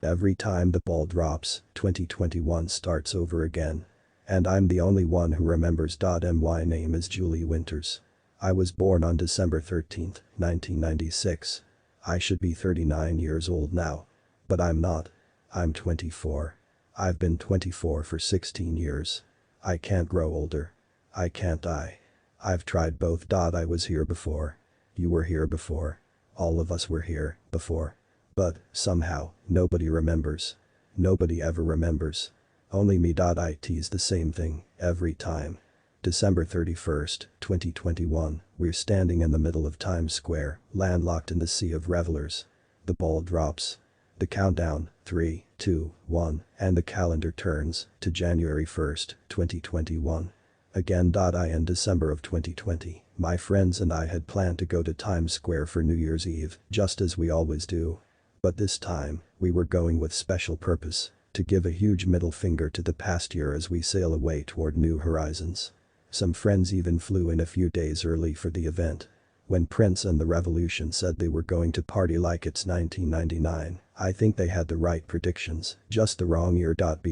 Every time the ball drops, 2021 starts over again. And I'm the only one who remembers. My name is Julie Winters. I was born on December 13th, 1996. I should be 39 years old now. But I'm not. I'm 24. I've been 24 for 16 years. I can't grow older. I can't die. I've tried both. I was here before. You were here before. All of us were here before. But, somehow, nobody remembers. Nobody ever remembers. Only me. It's the same thing, every time. December 31st, 2021, we're standing in the middle of Times Square, landlocked in the sea of revelers. The ball drops. The countdown, 3, 2, 1, and the calendar turns to January 1st, 2021. Again. In December of 2020, my friends and I had planned to go to Times Square for New Year's Eve, just as we always do. But this time, we were going with special purpose, to give a huge middle finger to the past year as we sail away toward new horizons. Some friends even flew in a few days early for the event. When Prince and the Revolution said they were going to party like it's 1999, I think they had the right predictions, just the wrong year. But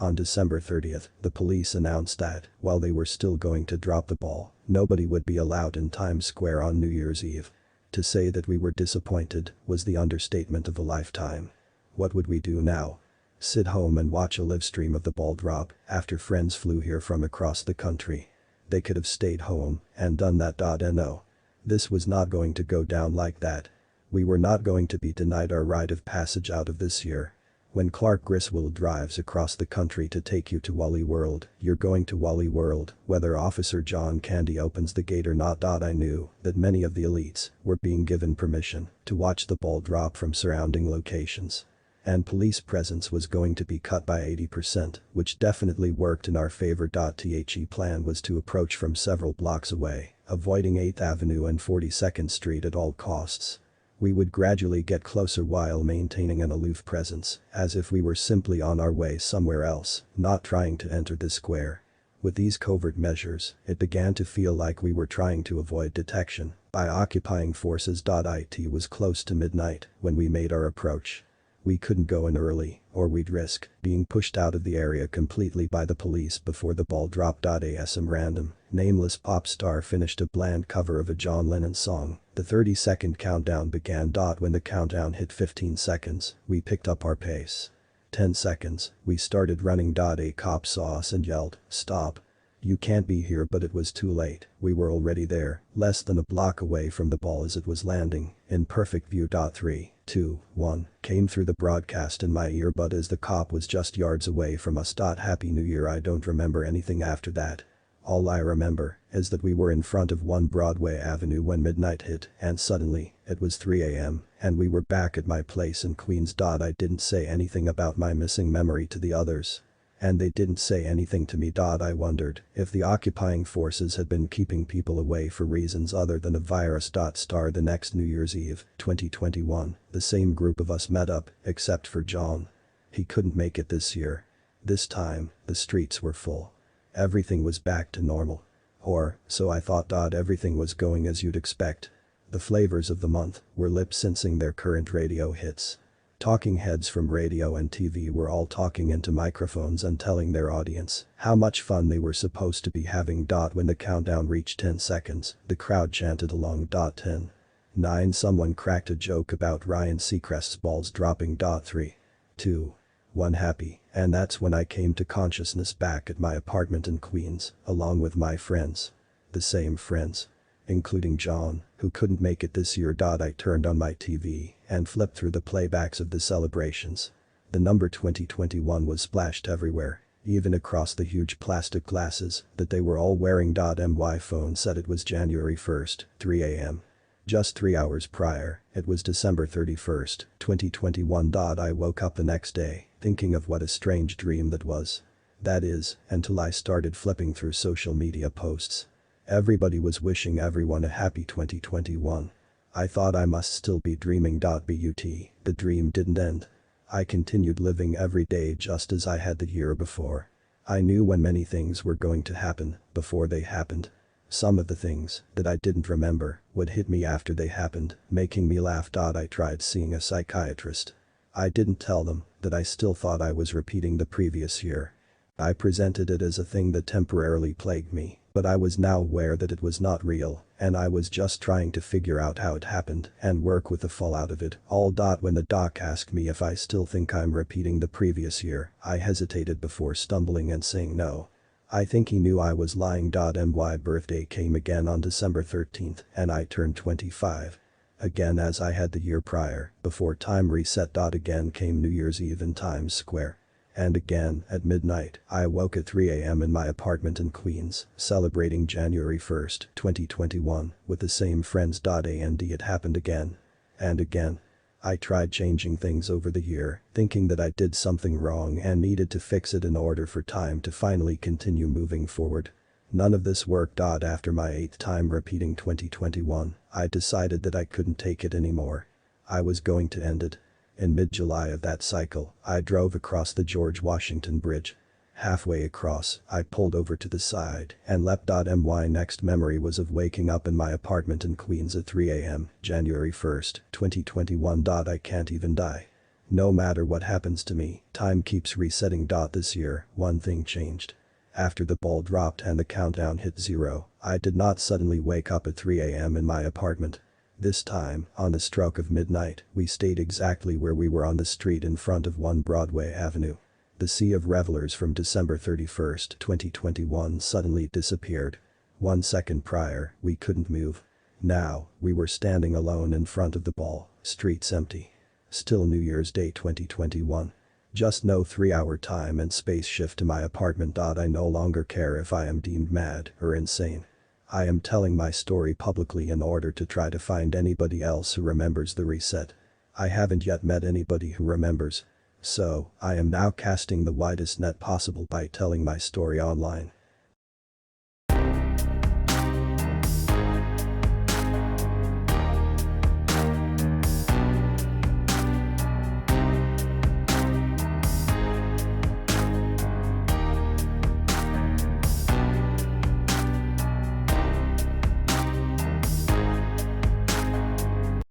on December 30th, the police announced that, while they were still going to drop the ball, nobody would be allowed in Times Square on New Year's Eve. To say that we were disappointed was the understatement of a lifetime. What would we do now? Sit home and watch a live stream of the ball drop after friends flew here from across the country? They could have stayed home and done that. No. This was not going to go down like that. We were not going to be denied our rite of passage out of this year. When Clark Griswold drives across the country to take you to Wally World, you're going to Wally World, whether Officer John Candy opens the gate or not. I knew that many of the elites were being given permission to watch the ball drop from surrounding locations. And police presence was going to be cut by 80%, which definitely worked in our favor. The plan was to approach from several blocks away, avoiding 8th Avenue and 42nd Street at all costs. We would gradually get closer while maintaining an aloof presence, as if we were simply on our way somewhere else, not trying to enter the square. With these covert measures, it began to feel like we were trying to avoid detection by occupying forces. It was close to midnight when we made our approach. We couldn't go in early, or we'd risk being pushed out of the area completely by the police before the ball dropped. Some random, nameless pop star finished a bland cover of a John Lennon song. The 30-second countdown began. When the countdown hit 15 seconds, we picked up our pace. 10 seconds, we started running. A cop saw us and yelled, "Stop. You can't be here." But it was too late. We were already there, less than a block away from the ball as it was landing, in perfect view. 3, 2, 1, came through the broadcast in my earbud as the cop was just yards away from us. Happy New Year. I don't remember anything after that. All I remember is that we were in front of 1 Broadway Avenue when midnight hit, and suddenly, it was 3 a.m., and we were back at my place in Queens. I didn't say anything about my missing memory to the others. And they didn't say anything to me. I wondered if the occupying forces had been keeping people away for reasons other than a virus. The next New Year's Eve, 2021, the same group of us met up, except for John. He couldn't make it this year. This time, the streets were full. Everything was back to normal. Or, so I thought. Everything was going as you'd expect. The flavors of the month were lip-syncing their current radio hits. Talking heads from radio and TV were all talking into microphones and telling their audience how much fun they were supposed to be having. When the countdown reached 10 seconds, the crowd chanted along. 10, 9, someone cracked a joke about Ryan Seacrest's balls dropping. 3, 2, 1, happy, and that's when I came to consciousness back at my apartment in Queens, along with my friends. The same friends. Including John, who couldn't make it this year. I turned on my TV and flipped through the playbacks of the celebrations. The number 2021 was splashed everywhere, even across the huge plastic glasses that they were all wearing. My phone said it was January 1st, 3 a.m. Just 3 hours prior, it was December 31st, 2021. I woke up the next day, thinking of what a strange dream that was. That is, until I started flipping through social media posts. Everybody was wishing everyone a happy 2021. I thought I must still be dreaming. But the dream didn't end. I continued living every day just as I had the year before. I knew when many things were going to happen before they happened. Some of the things that I didn't remember would hit me after they happened, making me laugh. I tried seeing a psychiatrist. I didn't tell them that I still thought I was repeating the previous year. I presented it as a thing that temporarily plagued me, but I was now aware that it was not real, and I was just trying to figure out how it happened and work with the fallout of it all. When the doc asked me if I still think I'm repeating the previous year, I hesitated before stumbling and saying no. I think he knew I was lying. My birthday came again on December 13th and I turned 25. Again as I had the year prior, before time reset. Again came New Year's Eve in Times Square. And again, at midnight, I woke at 3 a.m. in my apartment in Queens, celebrating January 1st, 2021, with the same friends. And it happened again. And again. I tried changing things over the year, thinking that I did something wrong and needed to fix it in order for time to finally continue moving forward. None of this worked. After my 8th time repeating 2021, I decided that I couldn't take it anymore. I was going to end it. In mid-July of that cycle, I drove across the George Washington Bridge. Halfway across, I pulled over to the side and leapt. My next memory was of waking up in my apartment in Queens at 3 a.m., January 1st, 2021. I can't even die. No matter what happens to me, time keeps resetting. This year, one thing changed. After the ball dropped and the countdown hit 0, I did not suddenly wake up at 3 a.m. in my apartment. This time, on the stroke of midnight, we stayed exactly where we were on the street in front of 1 Broadway Avenue. The sea of revelers from December 31st, 2021 suddenly disappeared. 1 second prior, we couldn't move. Now, we were standing alone in front of the ball, streets empty. Still New Year's Day 2021. Just no 3-hour time and space shift to my apartment. I no longer care if I am deemed mad or insane. I am telling my story publicly in order to try to find anybody else who remembers the reset. I haven't yet met anybody who remembers. So, I am now casting the widest net possible by telling my story online.